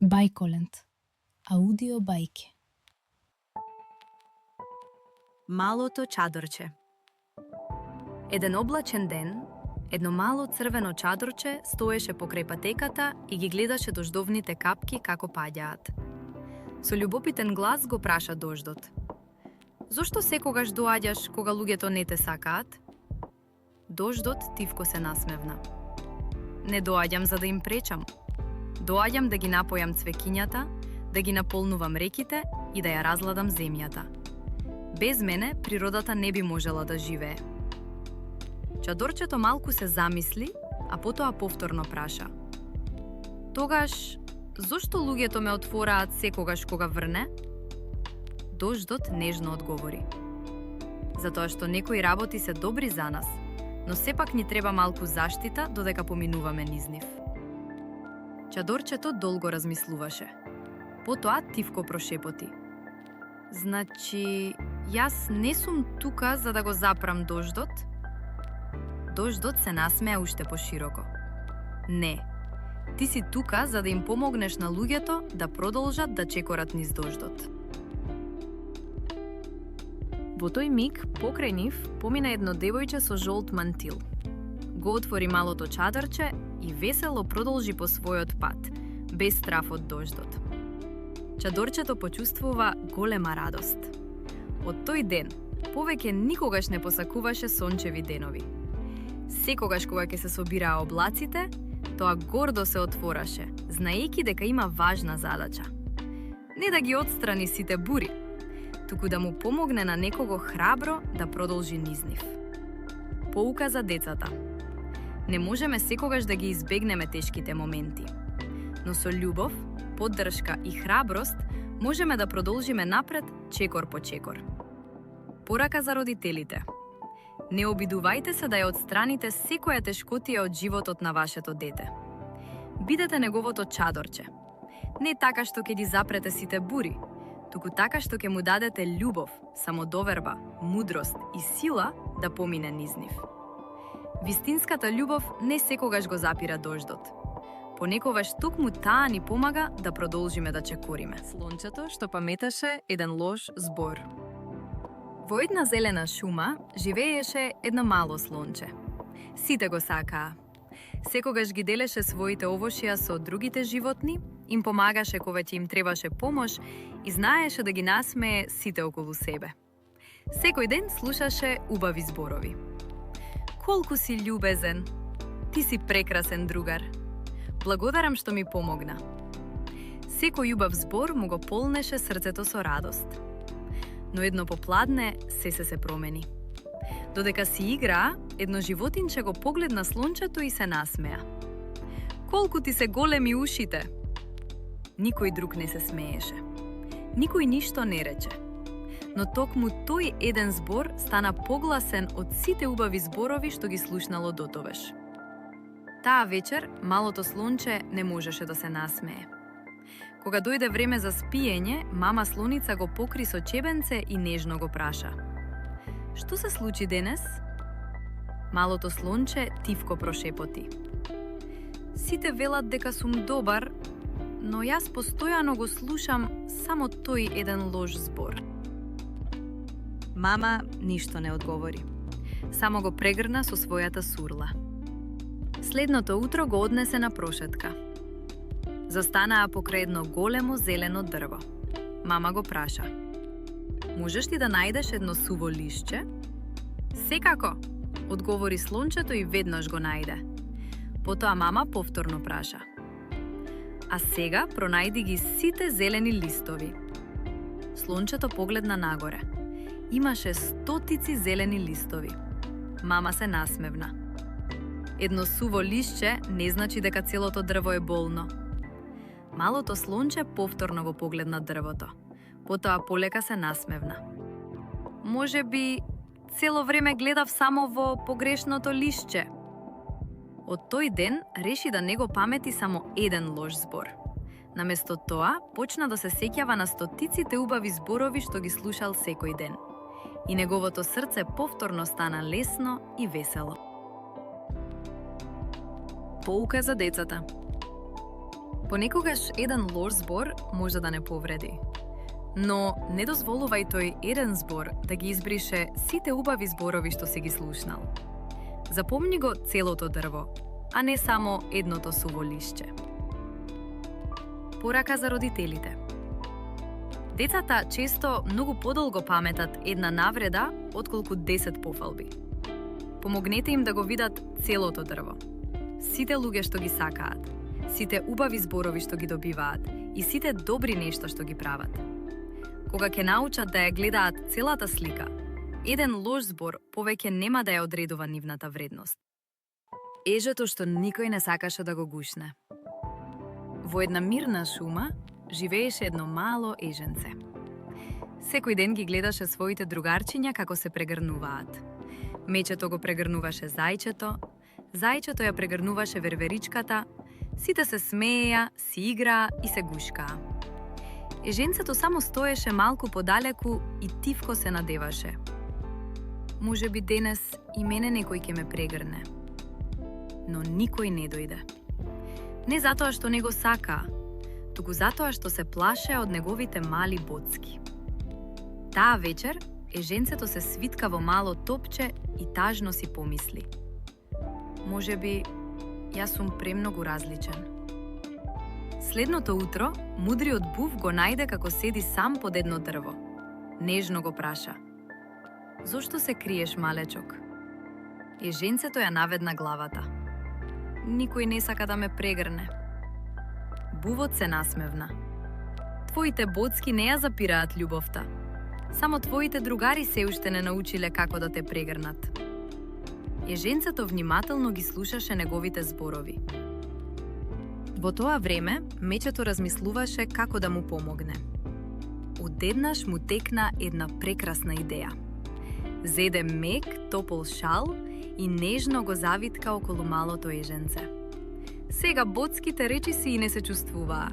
Бајколент. Аудио бајке. Малото чадорче. Еден облачен ден, едно мало црвено чадорче стоеше покрај патеката и ги гледаше дождовните капки како паѓаат. Со љубопитен глас го праша дождот: "Зошто секогаш доаѓаш кога луѓето не те сакаат?" Дождот тивко се насмевна. "Не доаѓам за да им пречам. Доаѓам да ги напојам цвекињата, да ги наполнувам реките и да ја разладам земјата. Без мене природата не би можела да живее." Чадорчето малку се замисли, а потоа повторно праша: "Тогаш, зошто луѓето ме отвораат секогаш кога врне?" Дождот нежно одговори: "Затоа што некои работи се добри за нас, но сепак ни треба малку заштита додека поминуваме низ нив." Чадорчето долго размислуваше. Потоа тивко прошепоти: "Значи, јас не сум тука за да го запрам дождот?" Дождот се насмеа уште пошироко. "Не, ти си тука за да им помогнеш на луѓето да продолжат да чекорат низ дождот." Во тој миг, покрај нив, помина едно девојче со жолт мантил. Го отвори малото чадорче и весело продолжи по својот пат, без страф од дождот. Чадорчето почувствува голема радост. Од тој ден, повеќе никогаш не посакуваше сончеви денови. Секогаш кога ќе се собираа облаците, тоа гордо се отвораше, знаејќи дека има важна задача. Не да ги отстрани сите бури, туку да му помогне на некого храбро да продолжи низ нив. Поука за децата. Не можеме секогаш да ги избегнеме тешките моменти, но со љубов, поддршка и храброст можеме да продолжиме напред чекор по чекор. Порака за родителите. Не обидувајте се да ја отстраните секоја тешкотија од животот на вашето дете. Бидете неговото чадорче. Не така што ќе ги запрете сите бури, туку така што ќе му дадете љубов, самодоверба, мудрост и сила да помине низ нив. Вистинската љубов не секогаш го запира дождот. Понекогаш токму таа ни помага да продолжиме да чекориме. Слончето што паметаше еден лош збор. Во една зелена шума живееше едно мало слонче. Сите го сакаа. Секогаш ги делеше своите овошја со другите животни, им помагаше кога ќе им требаше помош и знаеше да ги насмее сите околу себе. Секој ден слушаше убави зборови. "Колку си љубезен! Ти си прекрасен другар! Благодарам што ми помогна." Секој убав збор му го полнеше срцето со радост. Но едно попладне се промени. Додека си играа, едно животинче го погледна слончето и се насмеа. "Колку ти се големи ушите!" Никој друг не се смееше. Никој ништо не рече. Но токму тој еден збор стана погласен од сите убави зборови што ги слушнало дотовеш. Таа вечер малото слонче не можеше да се насмее. Кога дојде време за спиење, мама слоница го покри со чебенце и нежно го праша: "Што се случи денес?" Малото слонче тивко прошепоти: "Сите велат дека сум добар, но јас постојано го слушам само тој еден лош збор." Мама ништо не одговори. Само го прегрна со својата сурла. Следното утро го однесе на прошетка. Застанаа покрај едно големо зелено дрво. Мама го праша: "Можеш ли да најдеш едно суво лишче?" "Секако," одговори слончето и веднаш го најде. Потоа мама повторно праша: "А сега пронајди ги сите зелени листови." Слончето погледна нагоре. Имаше стотици зелени листови. Мама се насмевна. Едно суво лишче не значи дека целото дрво е болно. Малото слонче повторно го погледна дрвото. Потоа полека се насмевна. "Може би цело време гледав само во погрешното лишче." Од тој ден реши да не го памети само еден лош збор. Наместо тоа, почна да се сеќава на стотиците убави зборови што ги слушал секој ден. И неговото срце повторно стана лесно и весело. Поука за децата. Понекогаш еден лош збор може да не повреди. Но не дозволувај тој еден збор да ги избрише сите убави зборови што си ги слушнал. Запомни го целото дрво, а не само едното суво лишче. Порака за родителите. Децата често многу подолго паметат една навреда отколку 10 пофалби. Помогнете им да го видат целото дрво. Сите луѓе што ги сакаат, сите убави зборови што ги добиваат и сите добри нешта што ги прават. Кога ќе научат да ја гледаат целата слика, еден лош збор повеќе нема да ја одредува нивната вредност. Ежето што никој не сакаше да го гушне. Во една мирна шума живееше едно мало еженце. Секој ден ги гледаше своите другарчиња како се прегрнуваат. Мечето го прегрнуваше зајчето, зајчето ја прегрнуваше верверичката, сите се смееја, си играа и се гушкаа. Еженцето само стоеше малку подалеку и тивко се надеваше. Може би денес и мене некој ќе ме прегрне. Но никој не дојде. Не затоа што не го сакаа, туку затоа што се плаше од неговите мали боцки. Таа вечер еженцето се свитка во мало топче и тажно си помисли: може би јас сум премногу различен. Следното утро, мудриот був го најде како седи сам под едно дрво. Нежно го праша: зошто се криеш, малечок? Еженцето ја наведна главата. Никој не сака да ме прегрне. Бувот се насмевна. Твоите боцки не ја запираат љубовта. Само твоите другари се уште не научиле како да те прегрнат. Еженцето внимателно ги слушаше неговите зборови. Во тоа време, мечето размислуваше како да му помогне. Одеднаш му текна една прекрасна идеја. Зеде мек, топол шал и нежно го завитка околу малото еженце. Сега боцките речиси и не се чувствуваа.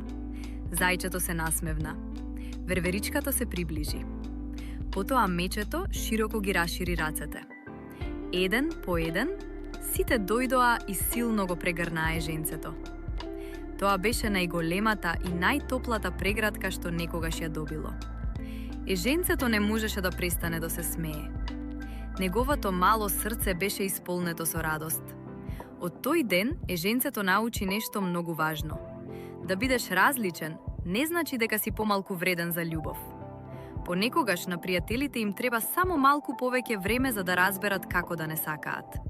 Зајчето се насмевна. Верверичката се приближи. Потоа мечето широко ги расшири рацете. Еден по еден, сите дојдоа и силно го прегрнаа еженцето. Тоа беше најголемата и најтоплата прегратка што некогаш ја добило. Еженцето не можеше да престане да се смее. Неговото мало срце беше исполнето со радост. Од тој ден еженцето научи нешто многу важно. Да бидеш различен не значи дека си помалку вреден за љубов. Понекогаш на пријателите им треба само малку повеќе време за да разберат како да не сакаат.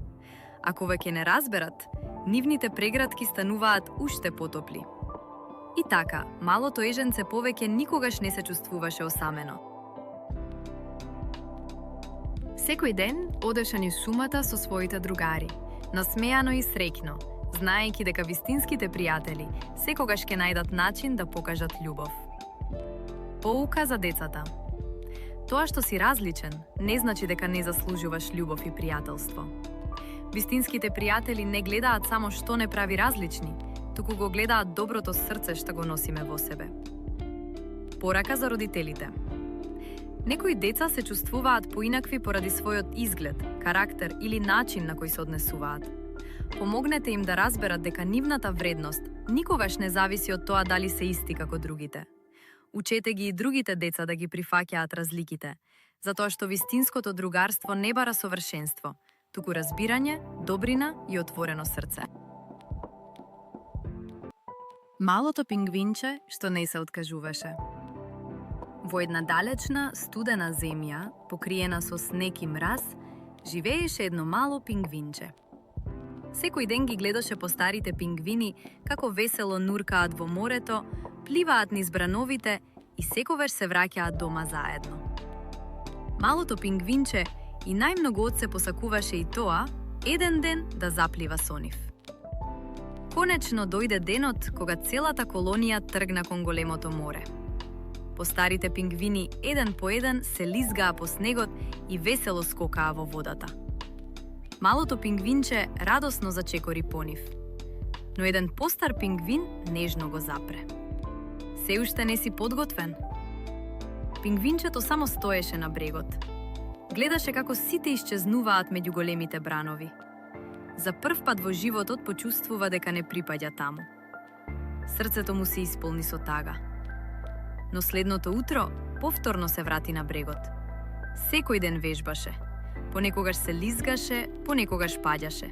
Ако веќе не разберат, нивните прегратки стануваат уште потопли. И така, малото еженце повеќе никогаш не се чувствуваше осамено. Секој ден одеше низ шумата со своите другари, насмеано и среќно, знаејќи дека вистинските пријатели секогаш ќе најдат начин да покажат љубов. Поука за децата. Тоа што си различен не значи дека не заслужуваш љубов и пријателство. Вистинските пријатели не гледаат само што не прави различни, туку го гледаат доброто срце што го носиме во себе. Порака за родителите. Некои деца се чувствуваат поинакви поради својот изглед, карактер или начин на кој се однесуваат. Помогнете им да разберат дека нивната вредност никогаш не зависи од тоа дали се исти како другите. Учете ги и другите деца да ги прифаќаат разликите, затоа што вистинското другарство не бара совршенство, туку разбирање, добрина и отворено срце. Малото пингвинче што не се откажуваше. Во една далечна, студена земја, покриена со снег и мраз, живееше едно мало пингвинче. Секој ден ги гледаше по старите пингвини како весело нуркаат во морето, пливаат низ брановите и секогаш се враќаат дома заедно. Малото пингвинче и најмногу од се посакуваше и тоа, еден ден да заплива со нив. Конечно дојде денот кога целата колонија тргна кон големото море. Постарите пингвини еден по еден се лизгаа по снегот и весело скокаа во водата. Малото пингвинче радосно зачекори по нив, но еден постар пингвин нежно го запре. Се уште не си подготвен? Пингвинчето само стоеше на брегот. Гледаше како сите исчезнуваат меѓу големите бранови. За прв пат во животот почувствува дека не припаѓа таму. Срцето му се исполни со тага. Но следното утро повторно се врати на брегот. Секој ден вежбаше. Понекогаш се лизгаше, понекогаш паѓаше.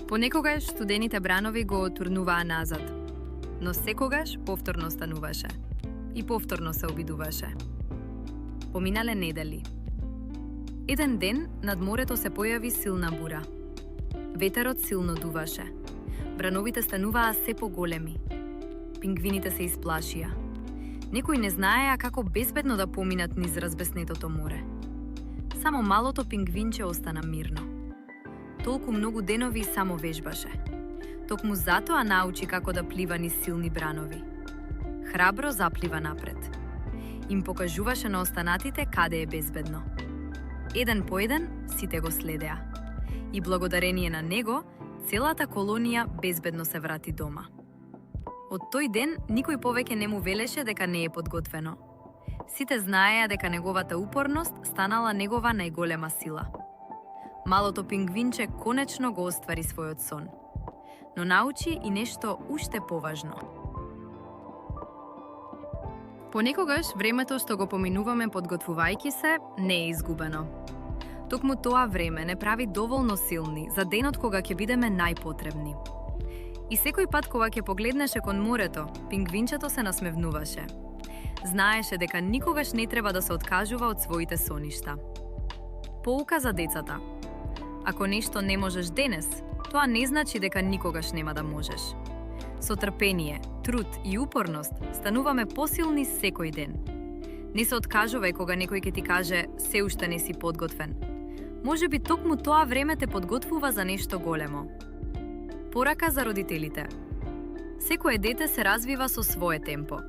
Понекогаш студените бранови го турнуваа назад, но секогаш повторно стануваше и повторно се обидуваше. Поминале недели. Еден ден над морето се појави силна бура. Ветерот силно дуваше. Брановите стануваа се поголеми. Пингвините се исплашија. Некои не знаеа како безбедно да поминат низ разбеснетото море. Само малото пингвинче остана мирно. Толку многу денови само вежбаше. Токму затоа научи како да плива низ силни бранови. Храбро заплива напред. Им покажуваше на останатите каде е безбедно. Еден по еден сите го следеа. И благодарение на него, целата колонија безбедно се врати дома. Од тој ден, никој повеќе не му велеше дека не е подготвено. Сите знаеа дека неговата упорност станала негова најголема сила. Малото пингвинче конечно го оствари својот сон. Но научи и нешто уште поважно. Понекогаш времето што го поминуваме подготвувајќи се не е изгубено. Токму тоа време не прави доволно силни за денот кога ќе бидеме најпотребни. И секој пат кога ќе погледнеше кон морето, пингвинчето се насмевнуваше. Знаеше дека никогаш не треба да се откажува од своите соништа. Поука за децата. Ако нешто не можеш денес, тоа не значи дека никогаш нема да можеш. Со трпение, труд и упорност стануваме посилни секој ден. Не се откажувај кога некој ќе ти каже се уште не си подготвен. Можеби токму тоа време те подготвува за нешто големо. Порака за родителите. Секое дете се развива со свое темпо.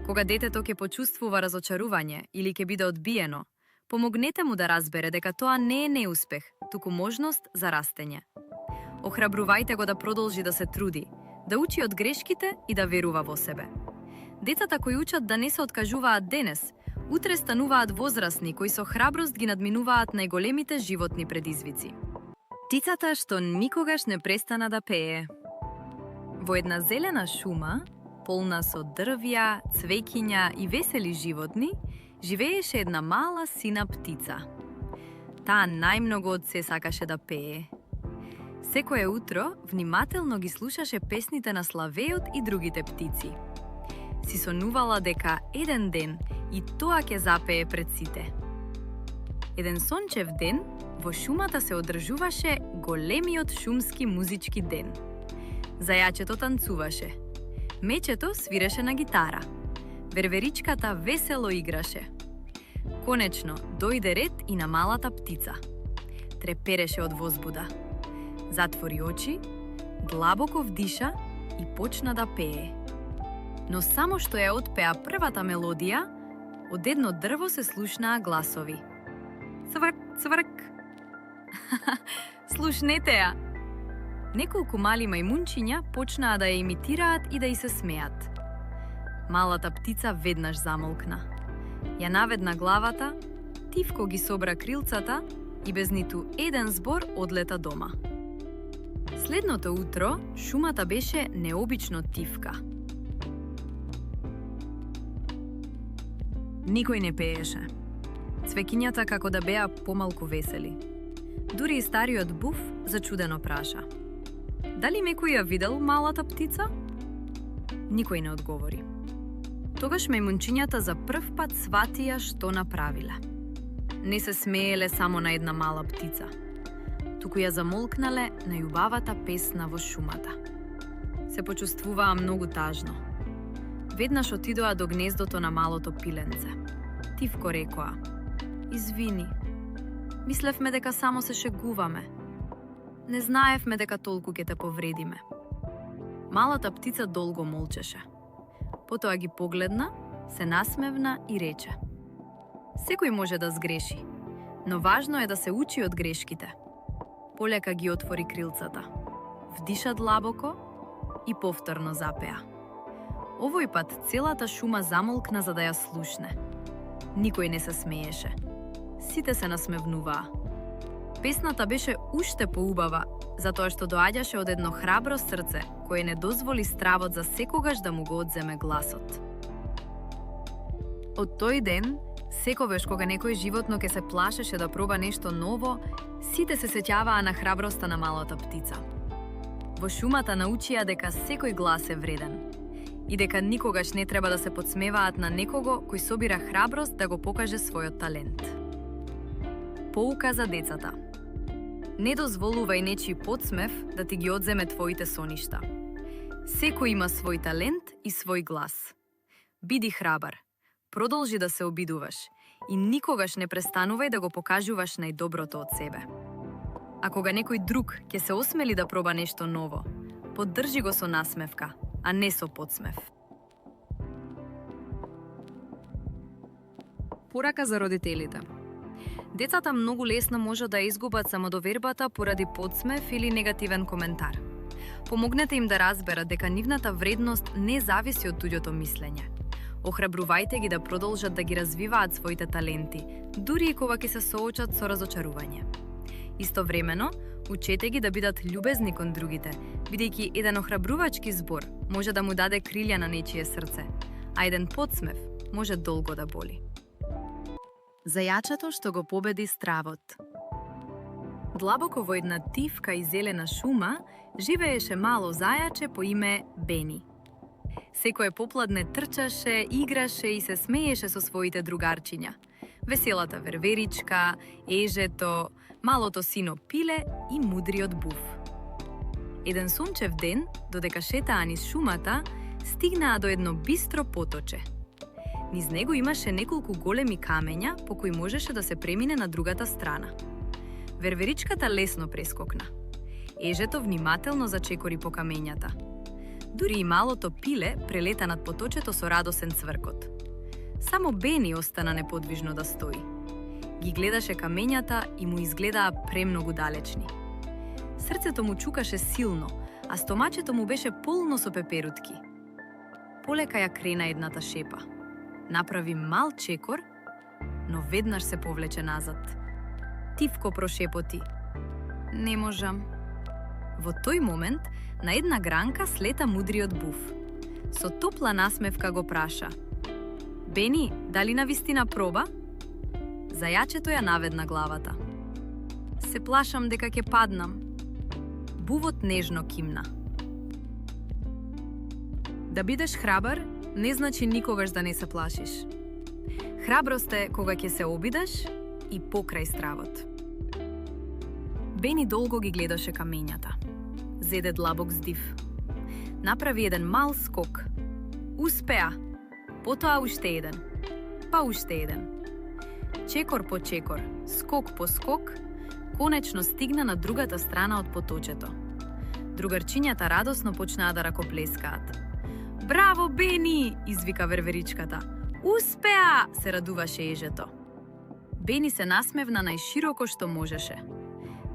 Кога детето ќе почувствува разочарување или ќе биде одбиено, помогнете му да разбере дека тоа не е неуспех, туку можност за растење. Охрабрувајте го да продолжи да се труди, да учи од грешките и да верува во себе. Децата кои учат да не се откажуваат денес, утре стануваат возрастни кои со храброст ги надминуваат најголемите животни предизвици. Птицата што никогаш не престана да пее. Во една зелена шума, полна со дрвја, цвеќиња и весели животни, живееше една мала сина птица. Таа најмногу од се сакаше да пее. Секое утро внимателно ги слушаше песните на славеот и другите птици. Си сонувала дека еден ден и тоа ќе запее пред сите. Еден сончев ден во шумата се одржуваше големиот шумски музички ден. Зајачето танцуваше. Мечето свиреше на гитара. Верверичката весело играше. Конечно, дојде ред и на малата птица. Трепереше од возбуда. Затвори очи, длабоко вдиша и почна да пее. Но само што ја отпеа првата мелодија, од едно дрво се слушнаа гласови. Цврк, цврк. Слушнете ја! Неколку мали мајмунчиња почнаа да ја имитираат и да ѝ се смеат. Малата птица веднаш замолкна. Ја наведна главата, тивко ги собра крилцата и без ниту еден збор одлета дома. Следното утро шумата беше необично тивка. Никој не пееше. Цвеќињата како да беа помалку весели. Дури и стариот буф зачудено праша: дали некој ја видел малата птица? Никој не одговори. Тогаш мајмунчињата за прв пат сватија што направиле. Не се смееле само на една мала птица, туку ја замолкнале на љубавата песна во шумата. Се почувствуваа многу тажно. Веднаш отидоа до гнездото на малото пиленце. Тивко рекоа: извини, мислевме дека само се шегуваме. Не знаевме дека толку ќе те повредиме. Малата птица долго молчеше. Потоа ги погледна, се насмевна и рече: секој може да сгреши, но важно е да се учи од грешките. Полека ги отвори крилцата, вдиша длабоко и повторно запеа. Овој пат целата шума замолкна за да ја слушне. Никој не се смееше. Сите се насмевнуваа. Песната беше уште поубава, затоа што доаѓаше од едно храбро срце, кое не дозволи стравот за секогаш да му го одземе гласот. Од тој ден, секогаш кога некој животно ќе се плашеше да проба нешто ново, сите се сеќаваа на храброста на малата птица. Во шумата научија дека секој глас е вреден и дека никогаш не треба да се подсмеваат на некого кој собира храброст да го покаже својот талент. Поука за децата. Не дозволувај нечи подсмев да ти ги одземе твоите соништа. Секој има свој талент и свој глас. Биди храбар, продолжи да се обидуваш и никогаш не престанувај да го покажуваш најдоброто од себе. А кога некој друг ќе се осмели да проба нешто ново, поддржи го со насмевка, а не со подсмев. Порака за родителите. Децата многу лесно можат да изгубат самодовербата поради подсмев или негативен коментар. Помогнете им да разберат дека нивната вредност не зависи од туѓото мислење. Охрабрувајте ги да продолжат да ги развиваат своите таленти, дури и кога ќе се соочат со разочарување. Истовремено, учете ги да бидат љубезни кон другите, бидејќи еден охрабрувачки збор може да му даде крилја на нечие срце, а еден подсмев може долго да боли. Зајачето што го победи стравот. Длабоко во една тивка и зелена шума живееше мало зајаче по име Бени. Секое попладне трчаше, играше и се смееше со своите другарчиња. Веселата верверичка, ежето, малото сино пиле и мудриот був. Еден сончев ден, додека шетаа низ шумата, стигнаа до едно бистро поточе. Низ него имаше неколку големи камења по кои можеше да се премине на другата страна. Верверичката лесно прескокна. Ежето внимателно зачекори по камењата. Дури и малото пиле прелета над поточето со радосен цвркот. Само Бени остана неподвижно да стои. Ги гледаше камењата и му изгледаа премногу далечни. Срцето му чукаше силно, а стомачето му беше полно со пеперутки. Полека ја крена едната шепа. Направи мал чекор, но веднаш се повлече назад. Тивко прошепоти: "Не можам." Во тој момент, на една гранка слета мудриот був. Со топла насмевка го праша: "Бени, дали навистина проба?" Зајачето ја наведна главата. "Се плашам дека ќе паднам." Бувот нежно кимна. Да бидеш храбар не значи никогаш да не се плашиш. Храброст е кога ќе се обидеш и покрај стравот. Бени долго ги гледаше камењата. Зеде длабок здив. Направи еден мал скок. Успеа. Потоа уште еден. Па уште еден. Чекор по чекор, скок по скок, конечно стигна на другата страна од поточето. Другарчињата радосно почнаа да ракоплескаат. "Браво, Бени!" извика верверичката. "Успеа!" се радуваше ежето. Бени се насмевна најшироко што можеше.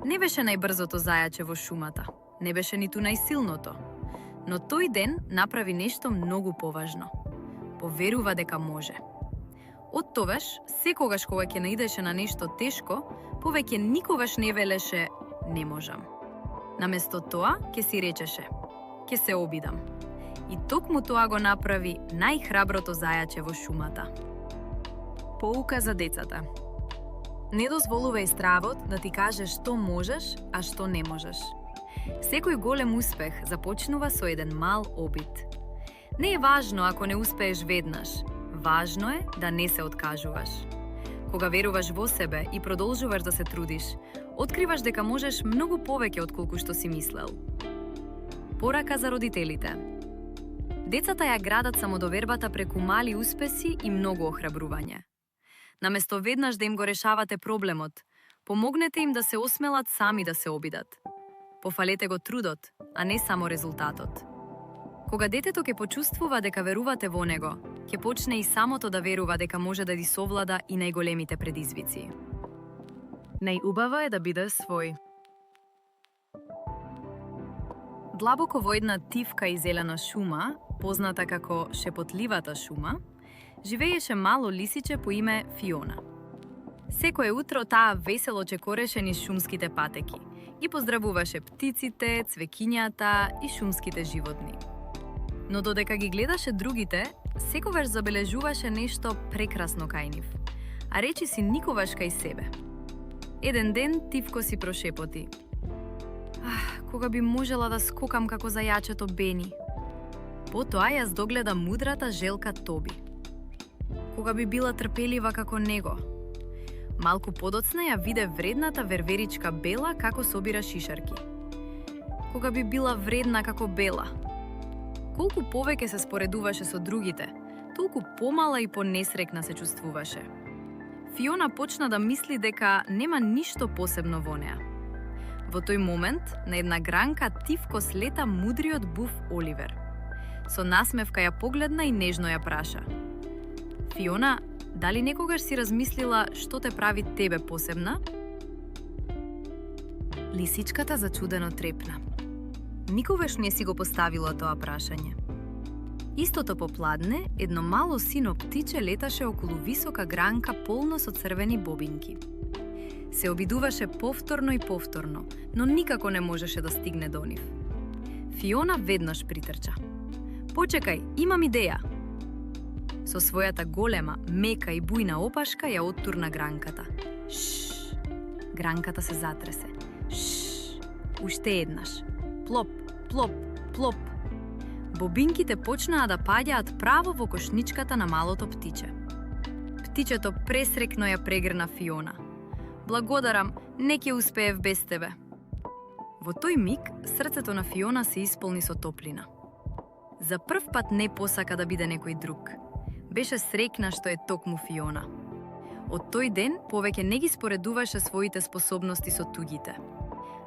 Не беше најбрзото зајаче во шумата, не беше ниту најсилното. Но тој ден направи нешто многу поважно. Поверува дека може. Од тогаш, секогаш кога ќе наидеше на нешто тешко, повеќе никогаш не велеше "не можам". Наместо тоа, ќе си речеше "ќе се обидам". И токму тоа го направи најхраброто зајаче во шумата. Поука за децата. Не дозволувај стравот да ти каже што можеш, а што не можеш. Секој голем успех започнува со еден мал обид. Не е важно ако не успееш веднаш, важно е да не се откажуваш. Кога веруваш во себе и продолжуваш да се трудиш, откриваш дека можеш многу повеќе отколку што си мислел. Порака за родителите. Децата ја градат самодовербата преку мали успеси и многу охрабрување. Наместо веднаш да им го решавате проблемот, помогнете им да се осмелат сами да се обидат. Пофалете го трудот, а не само резултатот. Кога детето ќе почувствува дека верувате во него, ќе почне и самото да верува дека може да ги совлада и најголемите предизвици. Најубаво е да биде свој. Длабоко во една тивка и зелена шума, позната како шепотливата шума, живееше мало лисиче по име Фиона. Секое утро таа весело чекореше низ шумските патеки Ги поздравуваше птиците, цвекињата и шумските животни. Но додека ги гледаше другите, секогаш забележуваше нешто прекрасно кај нив, а речи си никогаш кај себе. Еден ден Тивко си прошепоти: кога би можела да скокам како зајачето Бени. Потоа ја догледа мудрата желка Тоби. Кога би била трпелива како него. Малку подоцна ја виде вредната верверичка Бела како собира шишарки. Кога би била вредна како Бела. Колку повеќе се споредуваше со другите, толку помала и понесрекна се чувствуваше. Фиона почна да мисли дека нема ништо посебно во неа. Во тој момент, на една гранка Тивко слета мудриот буф Оливер. Со насмевка ја погледна и нежно ја праша: Фиона, дали некогаш си размислила што те прави тебе посебна? Лисичката зачудено трепна. Никогаш не си го поставила тоа прашање. Истото попладне, едно мало сино птиче леташе околу висока гранка полно со црвени бобинки. Се обидуваше повторно и повторно, но никако не можеше да стигне до нив. Фиона веднаш притрча. Почекај, имам идеја! Со својата голема, мека и бујна опашка ја оттурна гранката. Шш! Гранката се затресе. Шш! Уште еднаш. Плоп, плоп, плоп. Бобинките почнаа да паѓаат право во кошничката на малото птиче. Птичето пресрекно ја прегрна Фиона. Благодарам, не ќе успеев без тебе. Во тој миг, срцето на Фиона се исполни со топлина. За прв пат не посака да биде некој друг. Беше срекна што е токму Фиона. Од тој ден повеќе не ги споредуваше своите способности со туѓите.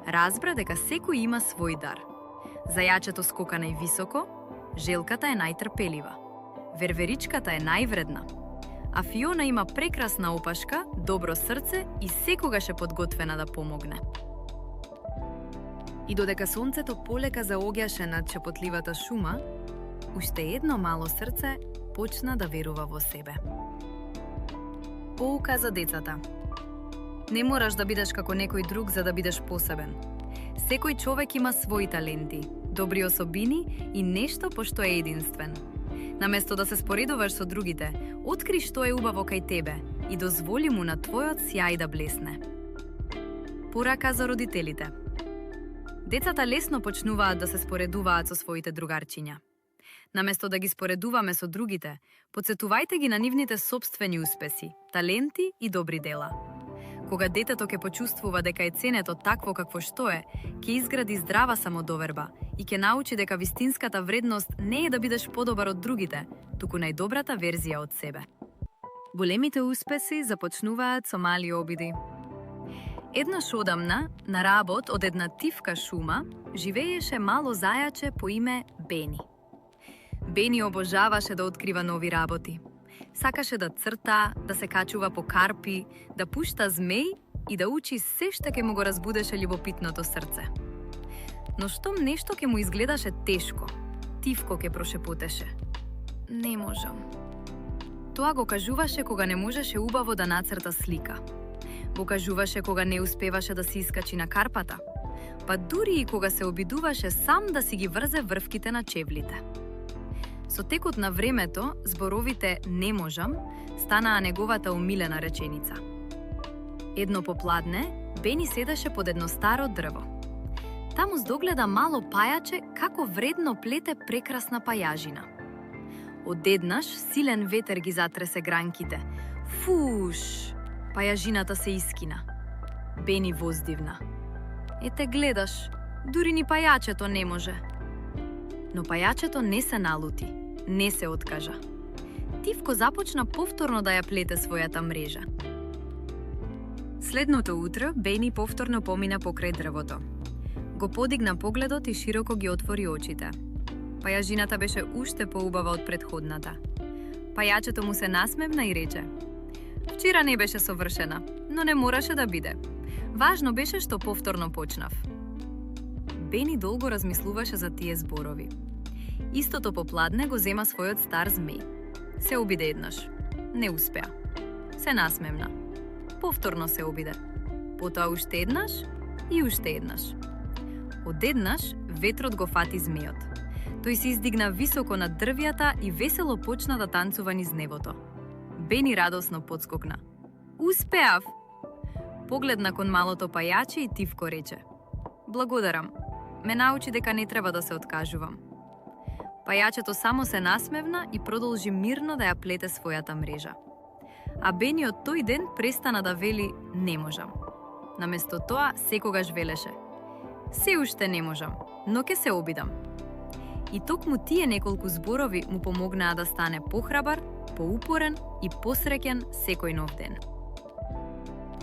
Разбра дека секој има свој дар. Зајачето скока највисоко, желката е најтрпелива, верверичката е највредна, а Фиона има прекрасна опашка, добро срце и секогаш е подготвена да помогне. И додека сонцето полека заоѓаше над шепотливата шума, уште едно мало срце почна да верува во себе. Поука за децата. Не мораш да бидеш како некој друг за да бидеш посебен. Секој човек има свои таленти, добри особини и нешто по што е единствен. Наместо да се споредуваш со другите, откри што е убаво кај тебе и дозволи му на твојот сјај да блесне. Порака за родителите. Децата лесно почнуваат да се споредуваат со своите другарчиња. Наместо да ги споредуваме со другите, потсетувајте ги на нивните сопствени успеси, таленти и добри дела. Кога детето ќе почувствува дека е ценето такво какво што е, ќе изгради здрава самодоверба и ќе научи дека вистинската вредност не е да бидеш подобар од другите, туку најдобрата верзија од себе. Големите успеси започнуваат со мали обиди. Еднаш одамна, на работ од една тивка шума, живееше мало зајаче по име Бени. Бени обожаваше да открива нови работи. Сакаше да црта, да се качува по карпи, да пушта змеј и да учи се што ќе му го разбудеше љубопитното срце. Но штом нешто ќе му изгледаше тешко, Тивко ќе прошепотеше: Не можам. Тоа го кажуваше кога не можеше убаво да нацрта слика. Го кажуваше кога не успеваше да се искачи на карпата, па дури и кога се обидуваше сам да си ги врзе врвките на чевлите. Со текот на времето, зборовите «не можам» станаа неговата умилена реченица. Едно попладне, Бени седеше под едно старо дрво. Таму здогледа мало пајаче како вредно плете прекрасна пајажина. Одеднаш силен ветер ги затресе гранките. Фуш! Пајажината се искина. Бени воздивна. Ете гледаш, дури ни пајачето не може. Но пајачето не се налути, не се откажа. Тивко започна повторно да ја плете својата мрежа. Следното утро Бени повторно помина покрај дрвото. Го подигна погледот и широко ги отвори очите. Пајажината беше уште поубава од претходната. Пајачето му се насмевна и рече: Вчера не беше совршена, но не мораше да биде. Важно беше што повторно почнав. Бени долго размислуваше за тие зборови. Истото попладне го зема својот стар змеј. Се обиде еднаш. Не успеа. Се насмевна. Повторно се обиде. Потоа уште еднаш И уште еднаш. Одеднаш ветрот го фати змејот. Тој се издигна високо над дрвјата и весело почна да танцува низ небото. Бени радосно подскокна. Успеав! Погледна кон малото пајаче и тивко рече: Благодарам. Ме научи дека не треба да се откажувам. Пајачето само се насмевна и продолжи мирно да ја плете својата мрежа. А Бени од тој ден престана да вели не можам. Наместо тоа секогаш велеше: се уште не можам, но ќе се обидам. И токму тие неколку зборови му помогнаа да стане похрабар, поупорен и посреќен секој нов ден.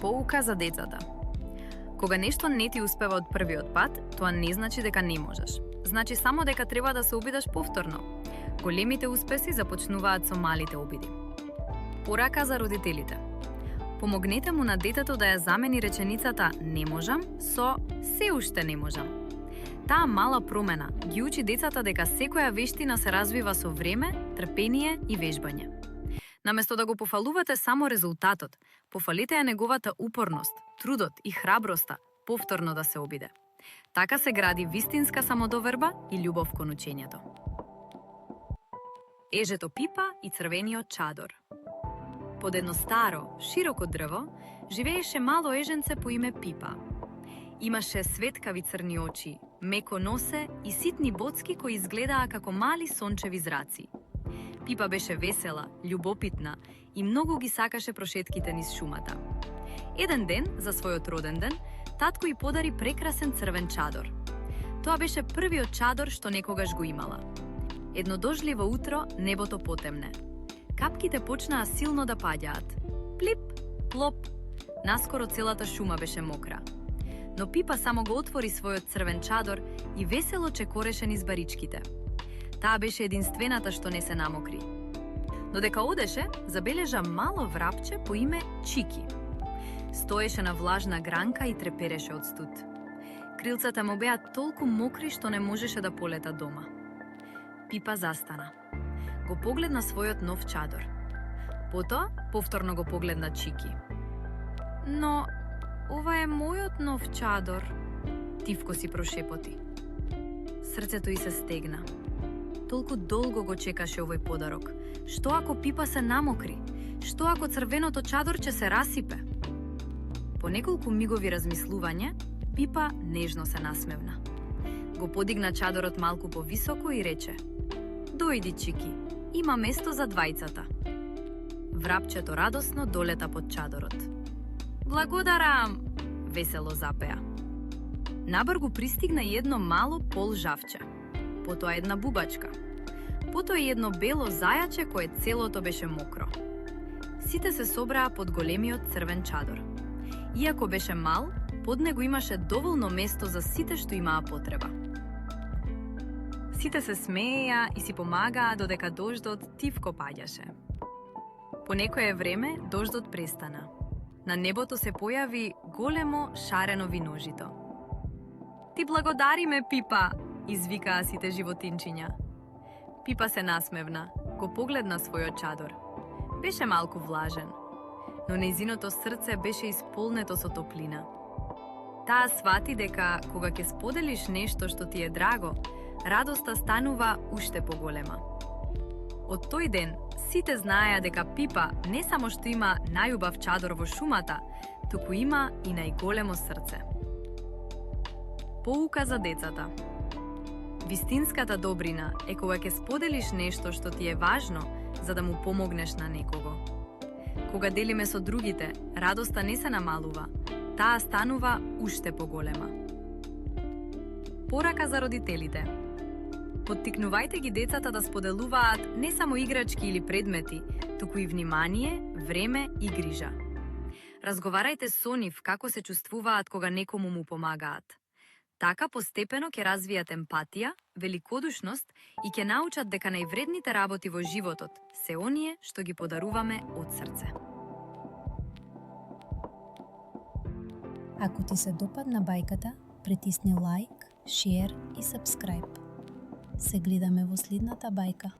Поука за децата. Кога нешто не ти успева од првиот пат, тоа не значи дека не можеш. Значи само дека треба да се обидеш повторно. Големите успеси започнуваат со малите обиди. Порака за родителите. Помогнете му на детето да ја замени реченицата «не можам» со «се уште не можам». Таа мала промена ги учи децата дека секоја вештина се развива со време, трпение и вежбање. Наместо да го пофалувате само резултатот, пофалите ја неговата упорност, трудот и храброста повторно да се обиде. Така се гради вистинска самодоверба и љубов кон учењето. Ежето Пипа и црвениот чадор. Под едно старо, широко дрво, живееше мало еженце по име Пипа. Имаше светкави црни очи, меко носе и ситни боцки кои изгледаа како мали сончеви зраци. Пипа беше весела, љубопитна и многу ги сакаше прошетките низ шумата. Еден ден, за својот роден ден, татко ѝ подари прекрасен црвен чадор. Тоа беше првиот чадор што некогаш го имала. Едно дожливо утро небото потемне. Капките почнаа силно да паѓаат. Плип, плоп. Наскоро целата шума беше мокра. Но Пипа само го отвори својот црвен чадор и весело чекореше низ баричките. Таа беше единствената што не се намокри. Но дека одеше, забележа мало врапче по име Чики. Стоеше на влажна гранка и трепереше од студ. Крилцата му беа толку мокри што не можеше да полета дома. Пипа застана. Го погледна својот нов чадор. Потоа, повторно го погледна Чики. Но, ова е мојот нов чадор, тивко си прошепоти. Срцето ѝ се стегна. Толку долго го чекаше овој подарок. Што ако Пипа се намокри? Што ако црвеното чадорче се расипе? По неколку мигови размислување, Пипа нежно се насмевна. Го подигна чадорот малку повисоко и рече: Дојди, Чики, има место за двајцата. Врапчето радосно долета под чадорот. Благодарам, весело запеа. Набргу пристигна и едно мало пол жавче, потоа една бубачка, потоа и едно бело зајаче кое целото беше мокро. Сите се собраа под големиот црвен чадор. Иако беше мал, под него имаше доволно место за сите што имаа потреба. Сите се смееја и си помагаа додека дождот тивко паѓаше. По некое време дождот престана. На небото се појави големо шарено виножито. Ти благодариме, Пипа, извикаа сите животинчиња. Пипа се насмевна, го погледна својот чадор. Беше малку влажен, но нејзиното срце беше исполнето со топлина. Таа свати дека кога ќе споделиш нешто што ти е драго, радоста станува уште поголема. Од тој ден, сите знаеа дека Пипа не само што има најубав чадор во шумата, туку има и најголемо срце. Поука за децата. Вистинската добрина е кога ќе споделиш нешто што ти е важно за да му помогнеш на некого. Кога делиме со другите, радоста не се намалува, таа станува уште поголема. Порака за родителите. Поттикнувајте ги децата да споделуваат не само играчки или предмети, туку и внимание, време и грижа. Разговарајте со нив како се чувствуваат кога некому му помагаат. Така постепено ќе развијат емпатија, великодушност и ќе научат дека највредните работи во животот се оние што ги подаруваме од срце. Ако ти се допадна бајката, притисни лайк, шер и сабскрајб. Се гледаме во следната бајка.